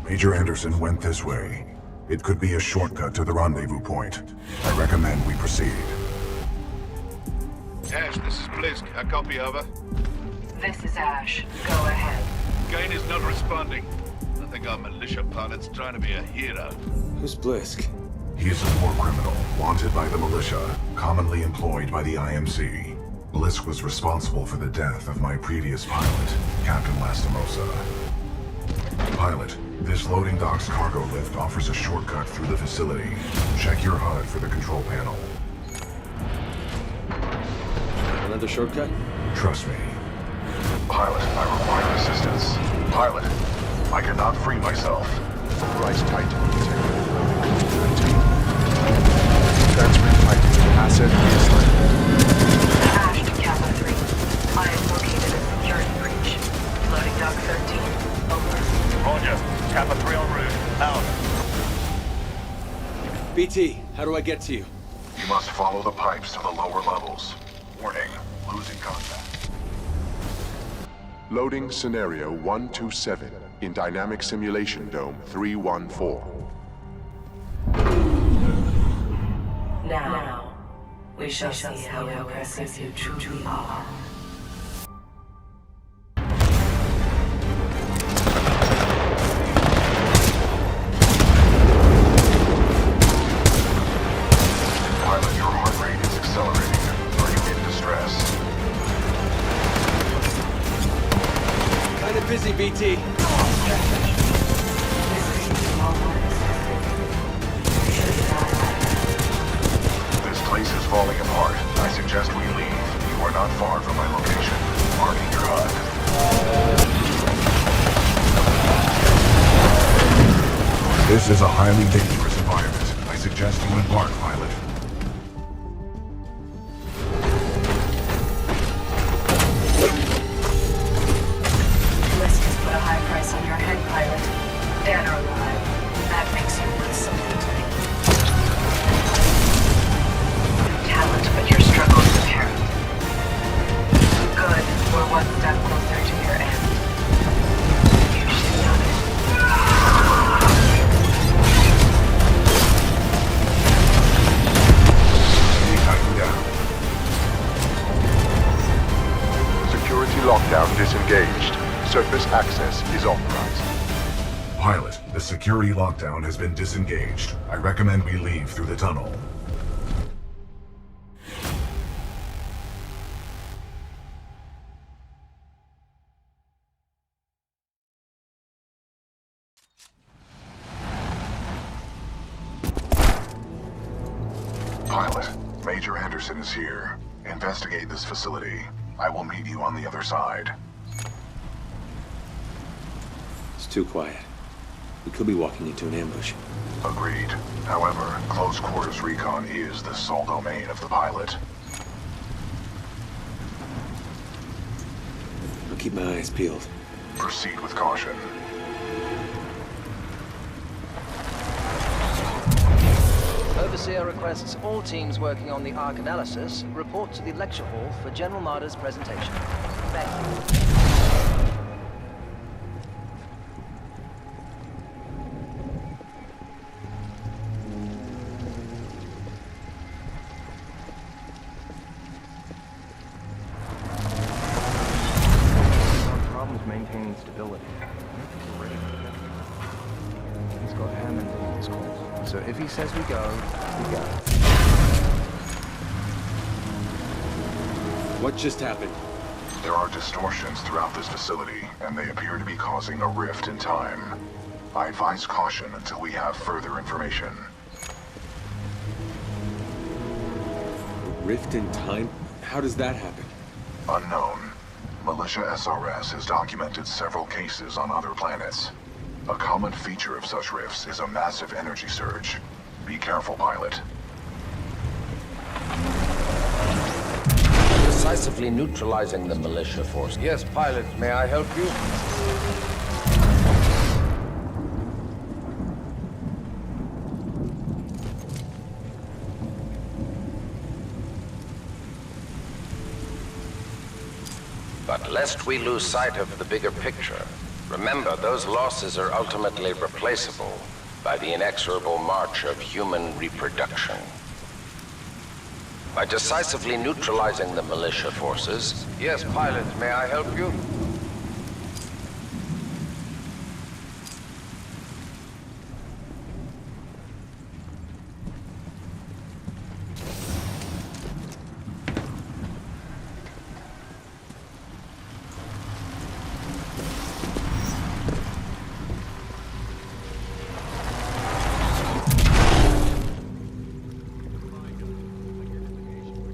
Major Anderson went this way. It could be a shortcut to the rendezvous point. I recommend we proceed. Ash, this is Blisk. I copy, over. This is Ash. Go ahead. Gain is not responding. I think our militia pilot's trying to be a hero. Who's Blisk? He is a war criminal, wanted by the militia, commonly employed by the IMC. Blisk was responsible for the death of my previous pilot, Captain Lastimosa. Pilot, this loading dock's cargo lift offers a shortcut through the facility. Check your HUD for the control panel. Another shortcut? Trust me. Pilot, I require assistance. Pilot, I cannot free myself. Rise Titan detected. Transmit Titan. Asset baseline. Ash to Kappa 3. I am located at security breach. Loading dock 13. Over. Roger. Kappa 3 en route. Out. BT, how do I get to you? You must follow the pipes to the lower levels. Warning, losing contact. Loading scenario 127 in Dynamic Simulation Dome 314. Now, we shall see how impressive you truly are. Pilot, your heart rate is accelerating. Are you in distress? Kinda busy, BT. This place is falling apart. I suggest we leave. You are not far from my location. Marking your HUD. This is a highly dangerous environment. I suggest you embark, pilot. Blisk has put a high price on your head, pilot. Dead or alive. That makes you worth something to me. Talent, but your struggle is apparent. Good. We're one step closer to your end. You should know it. Tighten down. Security lockdown disengaged. Surface access is authorized. Pilot, the security lockdown has been disengaged. I recommend we leave through the tunnel. Pilot, Major Anderson is here. Investigate this facility. I will meet you on the other side. It's too quiet. We could be walking into an ambush. Agreed. However, close quarters recon is the sole domain of the pilot. I'll keep my eyes peeled. Proceed with caution. Overseer requests all teams working on the Arc analysis report to the lecture hall for General Marder's presentation. Thank you. Problems maintaining stability. Great. He's got Hammond in his calls. So if he says we go, we go. What just happened? There are distortions throughout this facility, and they appear to be causing a rift in time. I advise caution until we have further information. A rift in time? How does that happen? Unknown. Militia SRS has documented several cases on other planets. A common feature of such rifts is a massive energy surge. Be careful, pilot. Decisively neutralizing the militia force. Yes, pilot, may I help you? But lest we lose sight of the bigger picture, Remember, those losses are ultimately replaceable by the inexorable march of human reproduction. By decisively neutralizing the militia forces... Yes, pilot, may I help you?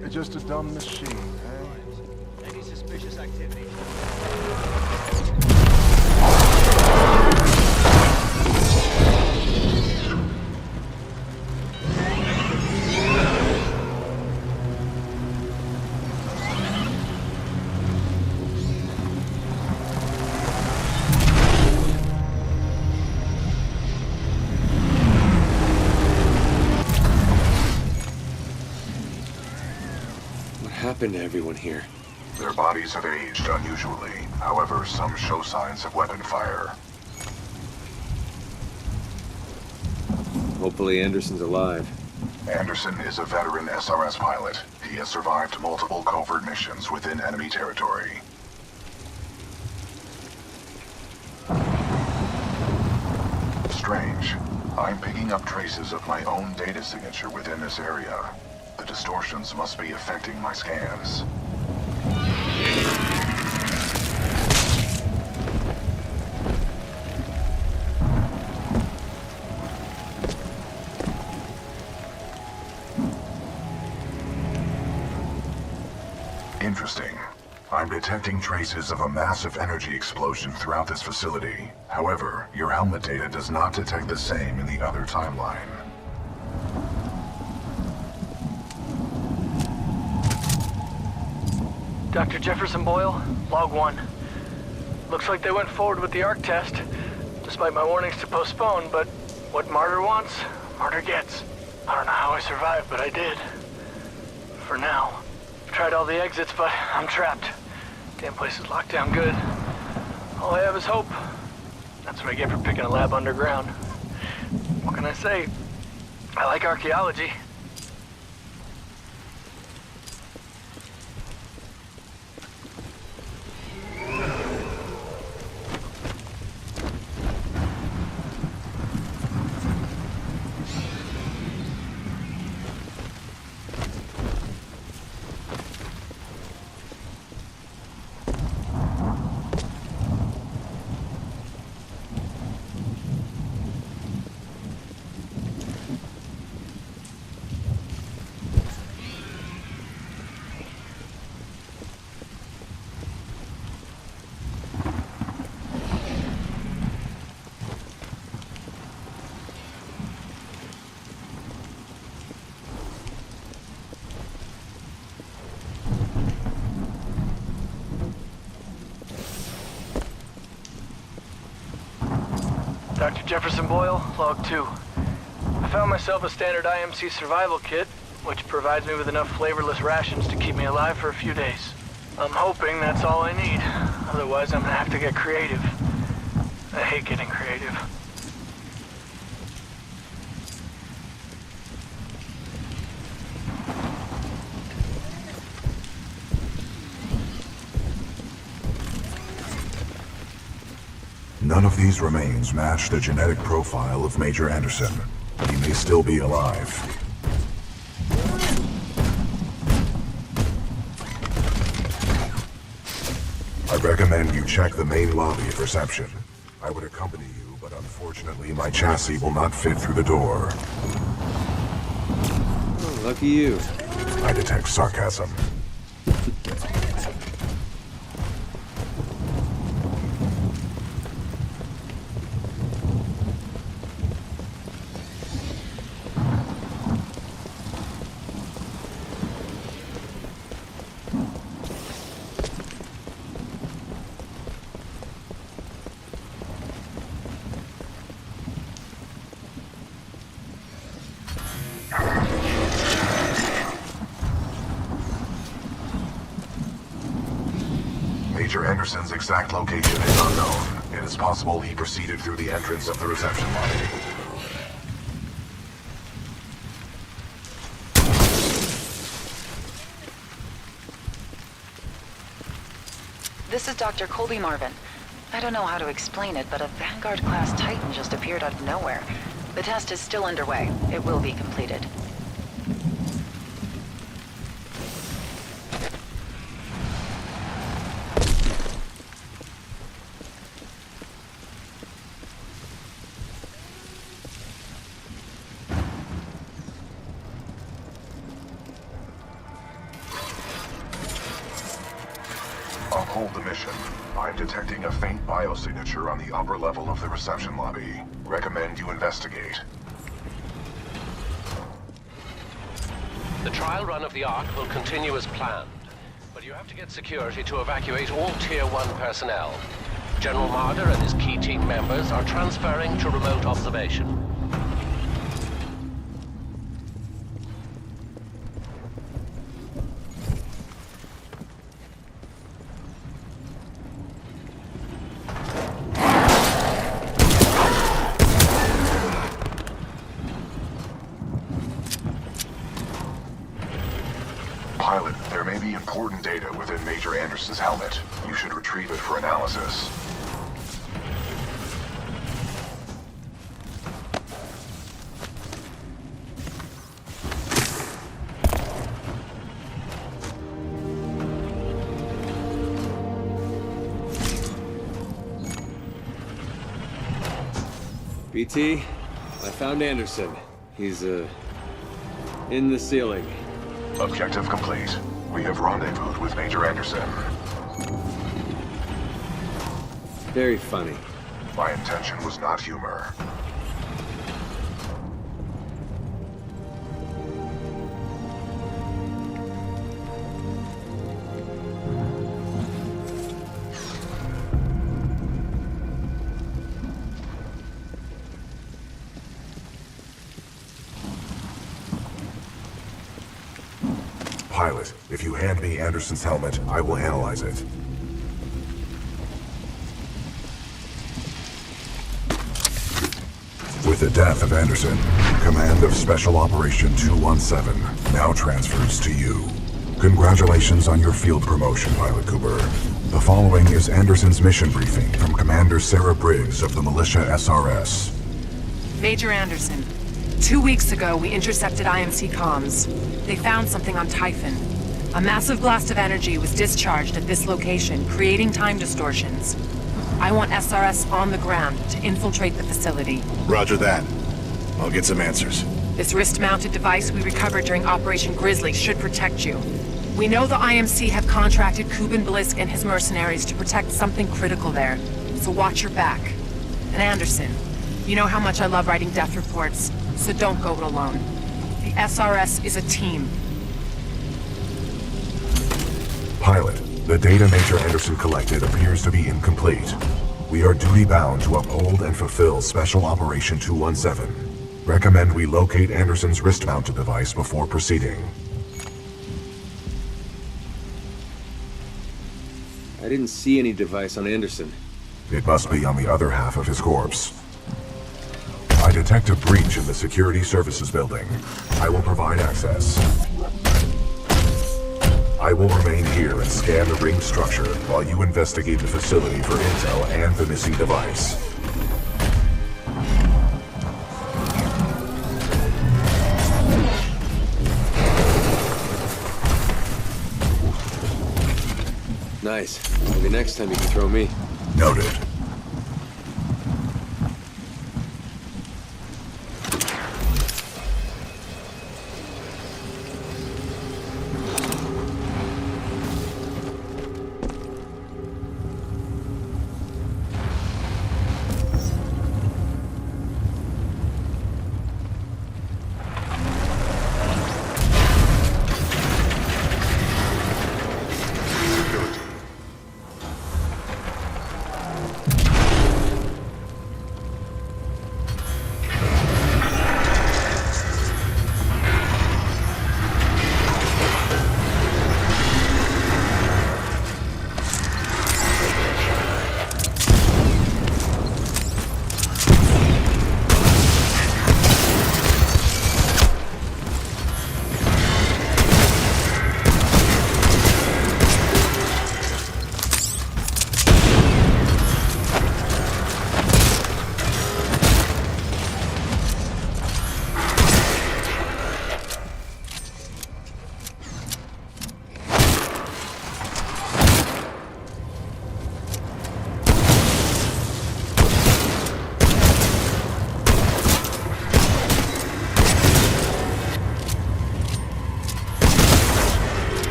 You're just a dumb machine, eh? Any suspicious activity? What happened to everyone here? Their bodies have aged unusually. However, some show signs of weapon fire. Hopefully Anderson's alive. Anderson is a veteran SRS pilot. He has survived multiple covert missions within enemy territory. Strange. I'm picking up traces of my own data signature within this area. The distortions must be affecting my scans. Interesting. I'm detecting traces of a massive energy explosion throughout this facility. However, your helmet data does not detect the same in the other timeline. Dr. Jefferson Boyle, Log 1. Looks like they went forward with the ARC test, despite my warnings to postpone, but what Martyr wants, Martyr gets. I don't know how I survived, but I did. For now. Tried all the exits, but I'm trapped. Damn place is locked down good. All I have is hope. That's what I get for picking a lab underground. What can I say? I like archaeology. Dr. Jefferson Boyle, Log 2. I found myself a standard IMC survival kit, which provides me with enough flavorless rations to keep me alive for a few days. I'm hoping that's all I need. Otherwise, I'm gonna have to get creative. I hate getting creative. None of these remains match the genetic profile of Major Anderson. He may still be alive. I recommend you check the main lobby of reception. I would accompany you, but unfortunately my chassis will not fit through the door. Oh, lucky you. I detect sarcasm. Major Anderson's exact location is unknown. It is possible he proceeded through the entrance of the reception lobby. This is Dr. Colby Marvin. I don't know how to explain it, but a Vanguard-class Titan just appeared out of nowhere. The test is still underway. It will be completed. Uphold the mission. I'm detecting a faint biosignature on the upper level of the reception lobby. Recommend you investigate. The trial run of the Ark will continue as planned, but you have to get security to evacuate all Tier 1 personnel. General Marder and his key team members are transferring to remote observation. Pilot, there may be important data within Major Anderson's helmet. You should retrieve it for analysis. BT, I found Anderson. He's, in the ceiling. Objective complete. We have rendezvoused with Major Anderson. Very funny. My intention was not humor. Pilot, if you hand me Anderson's helmet, I will analyze it. With the death of Anderson, command of Special Operation 217 now transfers to you. Congratulations on your field promotion, Pilot Cooper. The following is Anderson's mission briefing from Commander Sarah Briggs of the Militia SRS. Major Anderson, 2 weeks ago we intercepted IMC comms. They found something on Typhon. A massive blast of energy was discharged at this location, creating time distortions. I want SRS on the ground to infiltrate the facility. Roger that. I'll get some answers. This wrist-mounted device we recovered during Operation Grizzly should protect you. We know the IMC have contracted Kuben Blisk and his mercenaries to protect something critical there, so watch your back. And Anderson, you know how much I love writing death reports, so don't go it alone. The SRS is a team. Pilot, the data Major Anderson collected appears to be incomplete. We are duty-bound to uphold and fulfill Special Operation 217. Recommend we locate Anderson's wrist-mounted device before proceeding. I didn't see any device on Anderson. It must be on the other half of his corpse. I detect a breach in the Security Services building. I will provide access. I will remain here and scan the ring structure while you investigate the facility for intel and the missing device. Nice. Maybe next time you can throw me. Noted.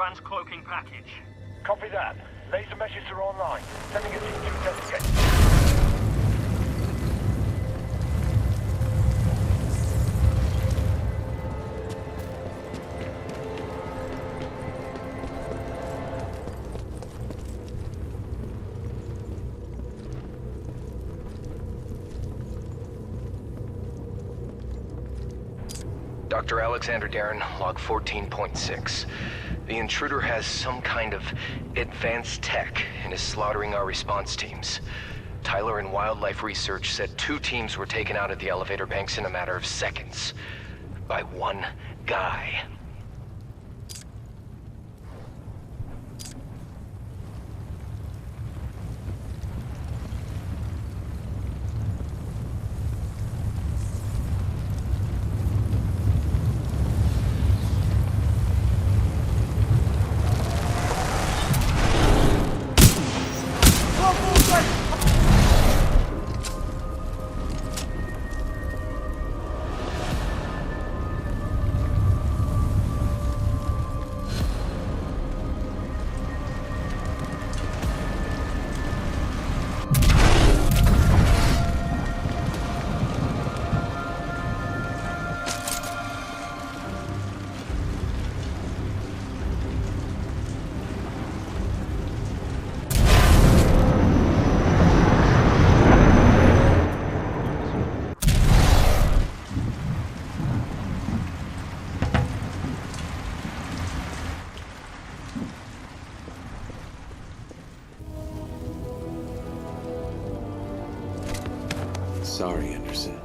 transcloaking package. Copy that. Laser meshes are online. Sending a team to investigate. Dr. Alexander Darren, log 14.6. The intruder has some kind of advanced tech and is slaughtering our response teams. Tyler and Wildlife Research said 2 teams were taken out at the elevator banks in a matter of seconds. By one guy. Sorry, Anderson.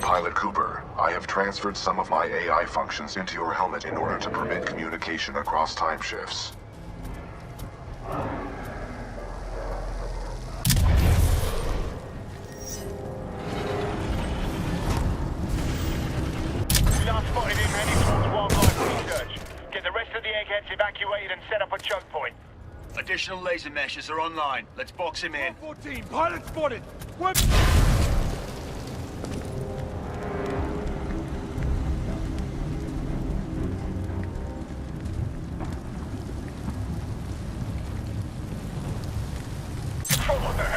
Pilot Cooper, I have transferred some of my AI functions into your helmet in order to permit communication across time shifts. We are spotted in heading towards Wildlife Research. Get the rest of the eggheads evacuated and set up a choke point. Additional laser meshes are online. Let's box him in. 14, pilot spotted! What the hell?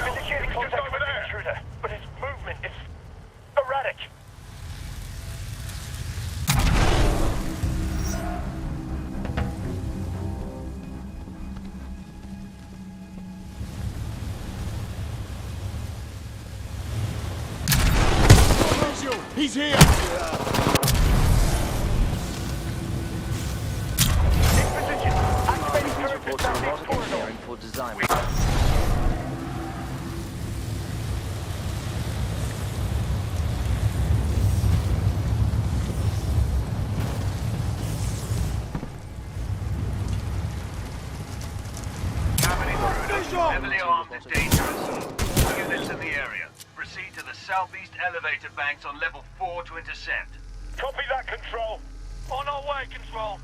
Indicating contact with the intruder, but his movement is erratic. He's here! In position. Activating turret to southeast corridor. For design. Heavily armed and dangerous. Units in the area. Proceed to the southeast elevator banks on level 4 to intercept. Copy that, Control. On our way, Control.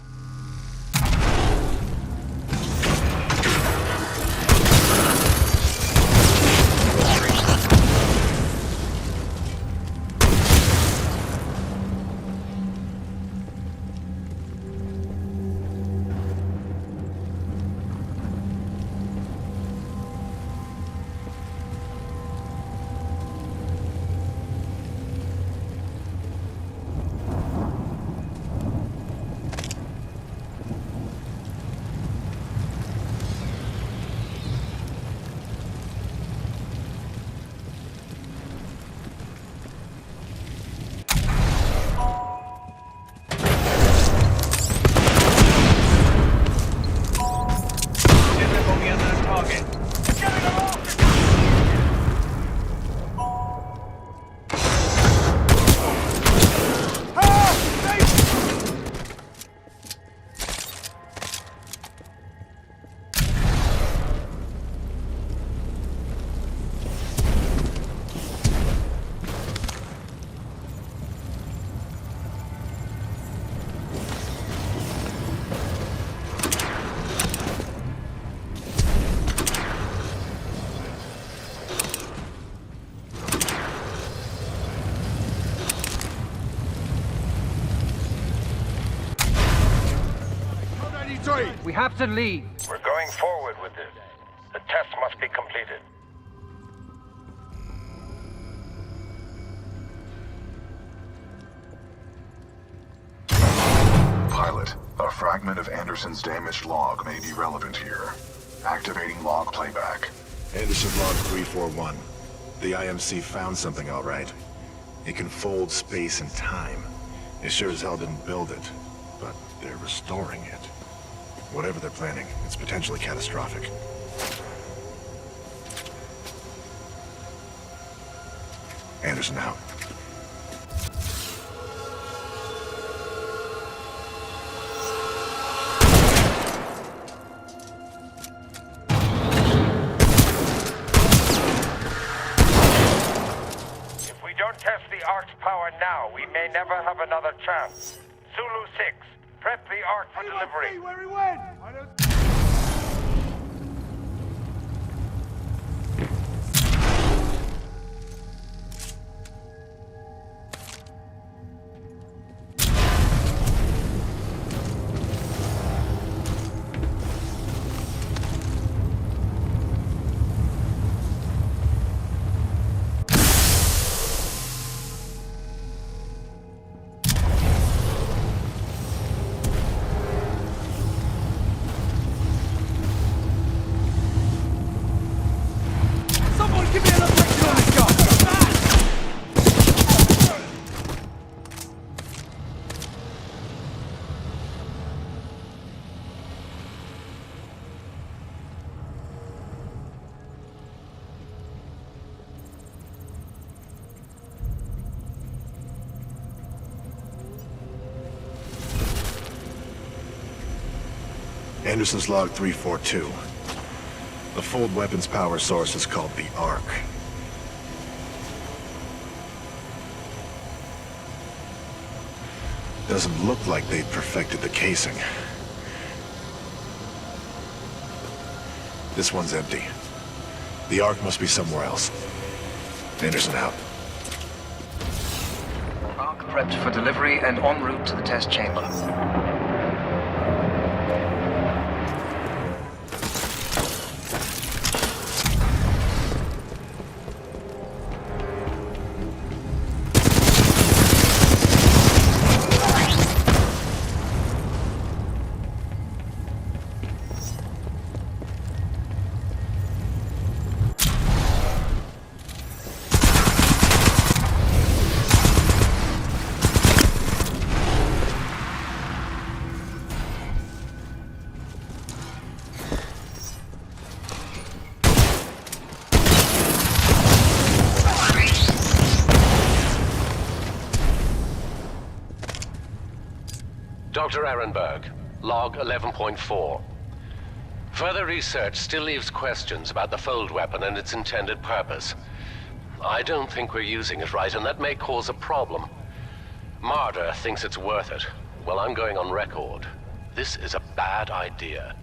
way! We have to leave. We're going forward with this. The test must be completed. Pilot, a fragment of Anderson's damaged log may be relevant here. Activating log playback. Anderson log 341. The IMC found something all right. It can fold space and time. They sure as hell didn't build it, but they're restoring it. Whatever they're planning, it's potentially catastrophic. Anderson out. If we don't test the Ark's power now, we may never have another chance. Zulu 6, prep the Ark for delivery. Where he went? Anderson's log 342. The fold weapons power source is called the Ark. Doesn't look like they'd perfected the casing. This one's empty. The Ark must be somewhere else. Anderson out. Ark prepped for delivery and en route to the test chamber. Dr. Ehrenberg, log 11.4. Further research still leaves questions about the fold weapon and its intended purpose. I don't think we're using it right, and that may cause a problem. Marder thinks it's worth it. Well, I'm going on record. This is a bad idea.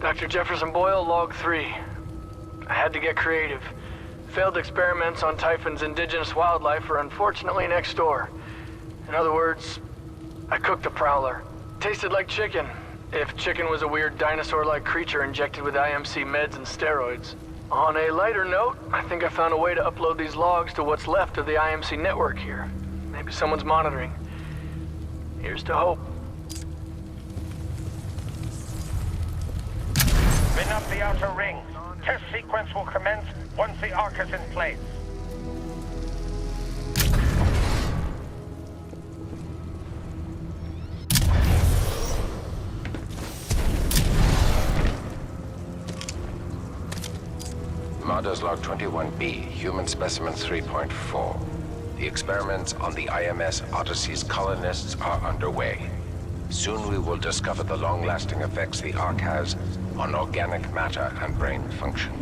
Dr. Jefferson Boyle, log 3. I had to get creative. Failed experiments on Typhon's indigenous wildlife are unfortunately next door. In other words, I cooked a prowler. Tasted like chicken, if chicken was a weird dinosaur-like creature injected with IMC meds and steroids. On a lighter note, I think I found a way to upload these logs to what's left of the IMC network here. Maybe someone's monitoring. Here's to hope. Spin up the outer ring. Test sequence will commence once the Ark is in place. Marder's log 21B, human specimen 3.4. The experiments on the IMS Odyssey's colonists are underway. Soon we will discover the long-lasting effects the Ark has on organic matter and brain function.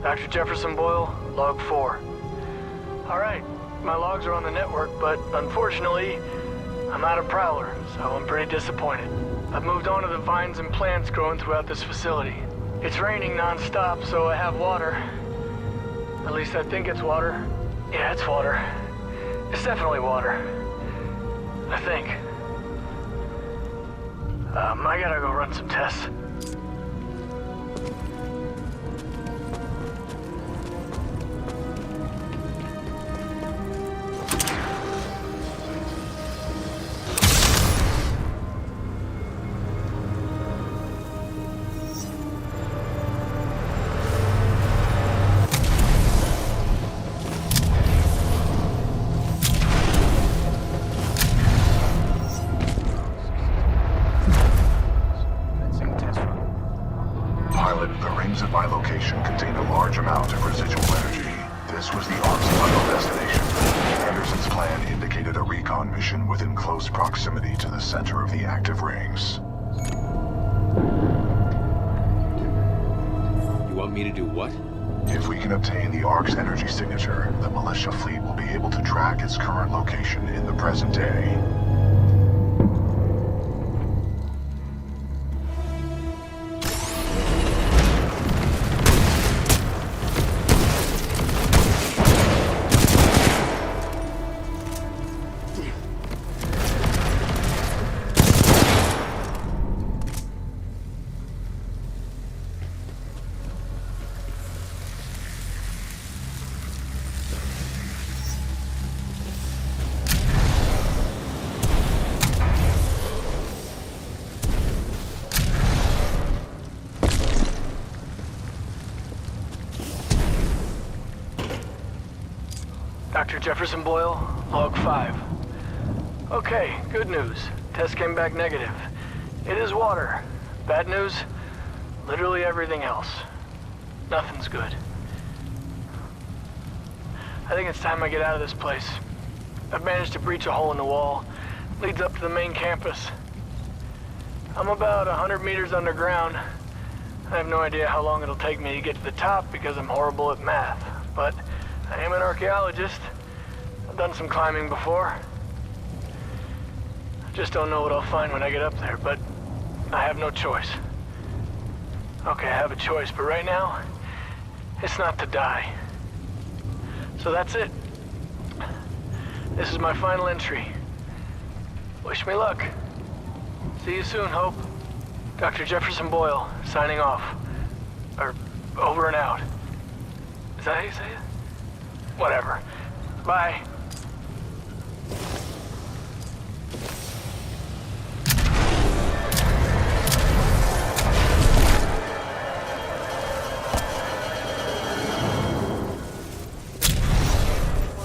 Dr. Jefferson Boyle, log 4. Alright, my logs are on the network, but unfortunately, I'm out of Prowler, so I'm pretty disappointed. I've moved on to the vines and plants growing throughout this facility. It's raining non-stop, so I have water. At least I think it's water. Yeah, it's water. It's definitely water. I think. I gotta go run some tests. Proximity to the center of the active rings. You want me to do what? If we can obtain the Ark's energy signature, the militia fleet will be able to track its current location in the present day. Dr. Jefferson Boyle, log 5. Okay, good news. Test came back negative. It is water. Bad news, literally everything else. Nothing's good. I think it's time I get out of this place. I've managed to breach a hole in the wall. Leads up to the main campus. I'm about 100 meters underground. I have no idea how long it'll take me to get to the top because I'm horrible at math, but I am an archaeologist. I've done some climbing before. I just don't know what I'll find when I get up there, but I have no choice. Okay, I have a choice, but right now, it's not to die. So that's it. This is my final entry. Wish me luck. See you soon, Hope. Dr. Jefferson Boyle, signing off. Or, over and out. Is that how you say it? Whatever. Bye.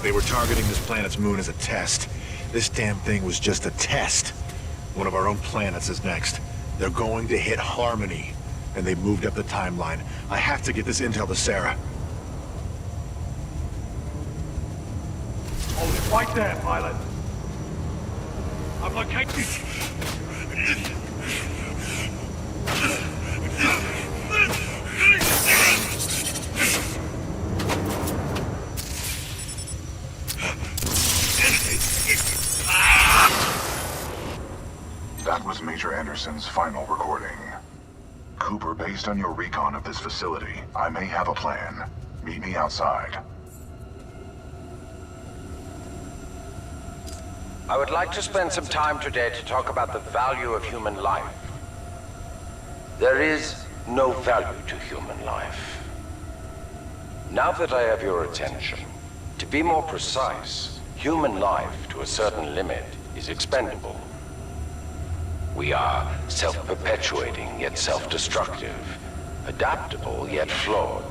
They were targeting this planet's moon as a test. This damn thing was just a test. One of our own planets is next. They're going to hit Harmony, and they moved up the timeline. I have to get this intel to Sarah. Hold it right there, pilot. I've located you. That was Major Anderson's final recording. Cooper, based on your recon of this facility, I may have a plan. Meet me outside. I would like to spend some time today to talk about the value of human life. There is no value to human life. Now that I have your attention, to be more precise, human life to a certain limit is expendable. We are self-perpetuating yet self-destructive, adaptable yet flawed,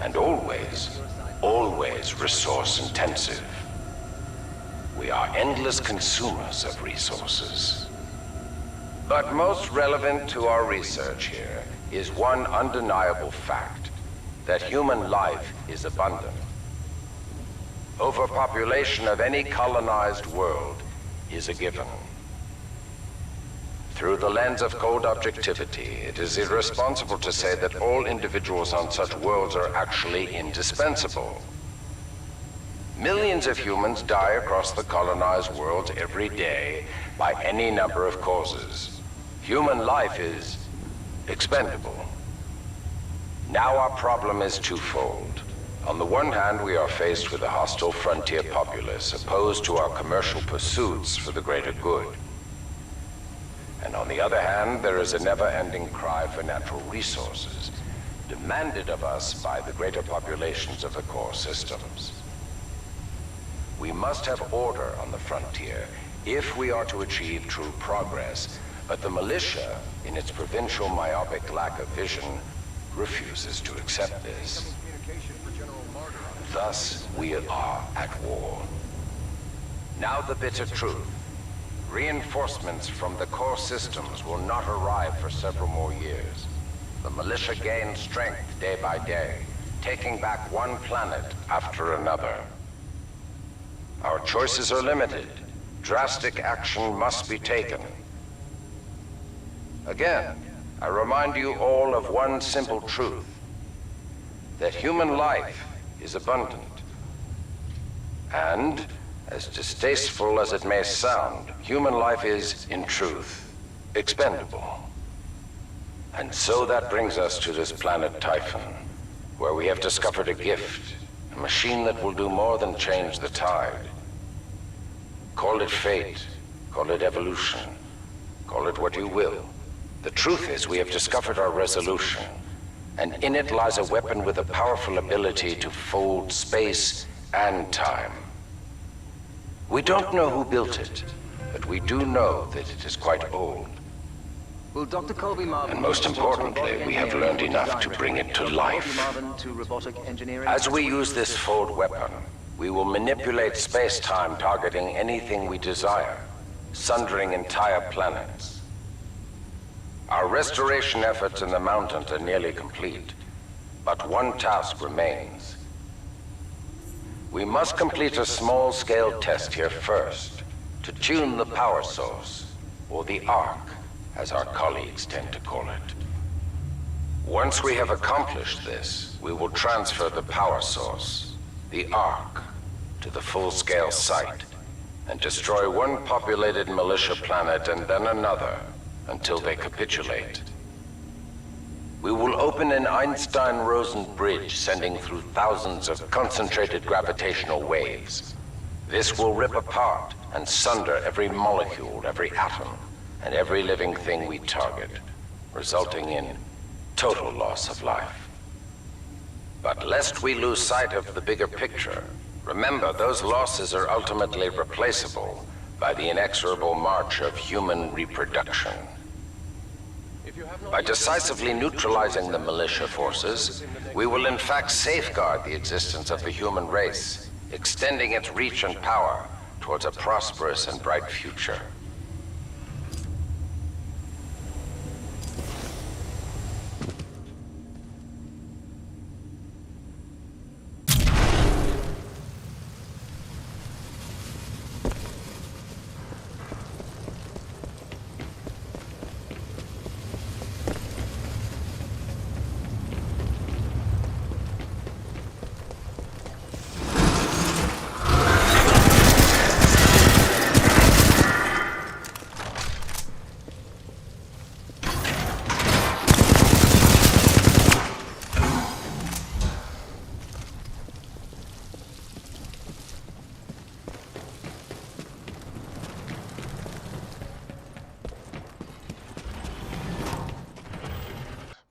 and always resource-intensive. We are endless consumers of resources. But most relevant to our research here is one undeniable fact, that human life is abundant. Overpopulation of any colonized world is a given. Through the lens of cold objectivity, it is irresponsible to say that all individuals on such worlds are actually indispensable. Millions of humans die across the colonized worlds every day by any number of causes. Human life is expendable. Now our problem is twofold. On the one hand, we are faced with a hostile frontier populace opposed to our commercial pursuits for the greater good. And on the other hand, there is a never-ending cry for natural resources, demanded of us by the greater populations of the core systems. We must have order on the frontier if we are to achieve true progress, but the militia, in its provincial myopic lack of vision, refuses to accept this. Thus, we are at war. Now the bitter truth. Reinforcements from the core systems will not arrive for several more years. The militia gains strength day by day, taking back one planet after another. Our choices are limited. Drastic action must be taken. Again, I remind you all of one simple truth. That human life is abundant. And, as distasteful as it may sound, human life is, in truth, expendable. And so that brings us to this planet Typhon, where we have discovered a gift, a machine that will do more than change the tide. Call it fate, call it evolution, call it what you will. The truth is, we have discovered our resolution, and in it lies a weapon with a powerful ability to fold space and time. We don't know who built it, but we do know that it is quite old. Will Dr. Colby Marvin... And most importantly, we have learned enough to bring it to life. As we use this fold weapon, we will manipulate space-time targeting anything we desire, sundering entire planets. Our restoration efforts in the mountains are nearly complete, but one task remains. We must complete a small-scale test here first, to tune the power source, or the arc, as our colleagues tend to call it. Once we have accomplished this, we will transfer the power source, the arc, to the full-scale site, and destroy one populated militia planet and then another, until they capitulate. We will open an Einstein-Rosen bridge sending through thousands of concentrated gravitational waves. This will rip apart and sunder every molecule, every atom, and every living thing we target, resulting in total loss of life. But lest we lose sight of the bigger picture, remember those losses are ultimately replaceable by the inexorable march of human reproduction. By decisively neutralizing the militia forces, we will in fact safeguard the existence of the human race, extending its reach and power towards a prosperous and bright future.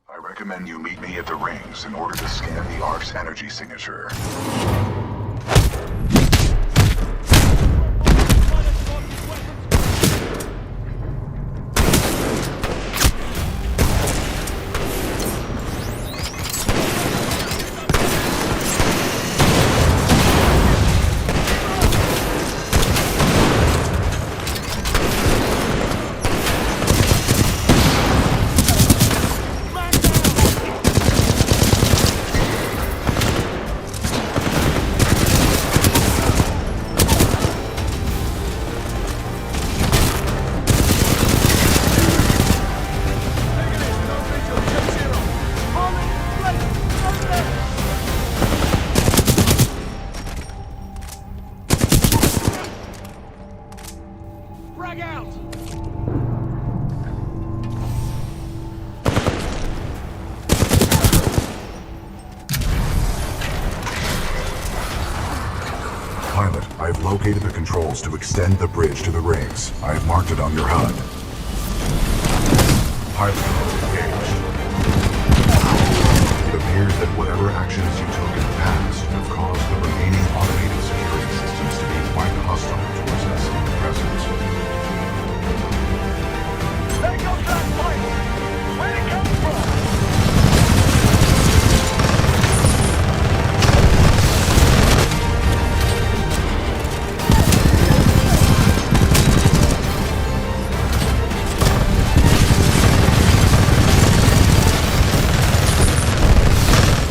I recommend you meet me at the rings in order to scan the Ark's energy signature. I've located the controls to extend the bridge to the rings. I have marked it on your HUD. Pilot mode engaged. It appears that whatever actions you took in the past have caused the remaining automated security systems to be quite hostile towards us in the present. There goes that pipe! Where'd it come from?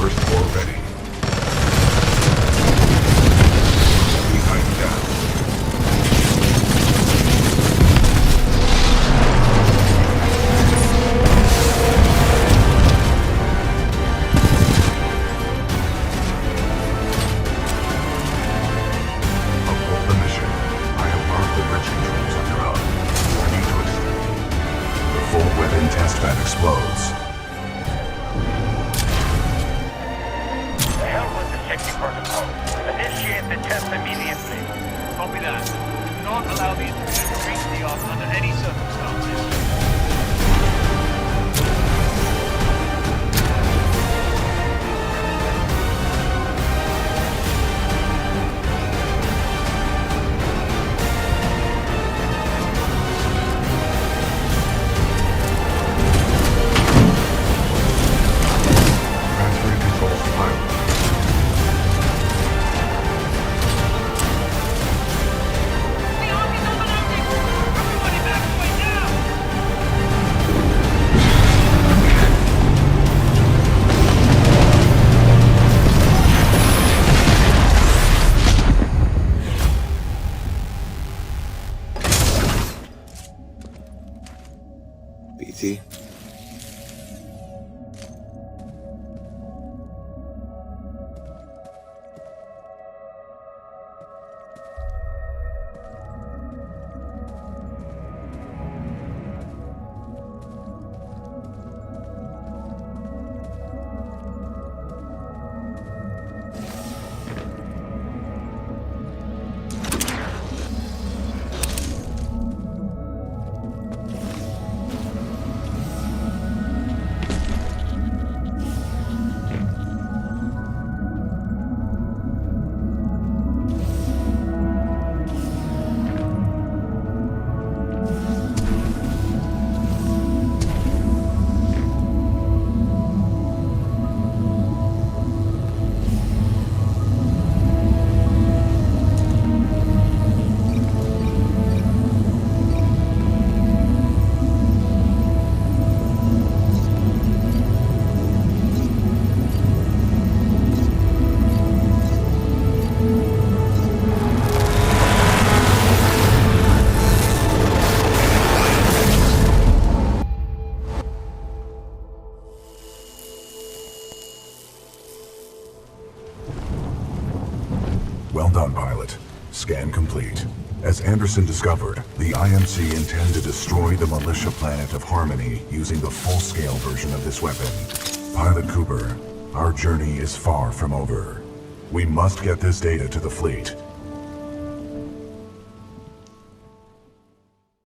First floor ready. Behind down. Uphold the mission. I have marked the bridge controls on your HUD. Ready to extend. The full weapon test bed explodes. The hell with the safety protocol. Initiate the test immediately. Copy that. Do not allow the intruder to reach the Ark under any circumstances. Transferring controls to pilot. BT? Well done, pilot. Scan complete. As Anderson discovered, the IMC intend to destroy the militia planet of Harmony using the full-scale version of this weapon. Pilot Cooper, our journey is far from over. We must get this data to the fleet.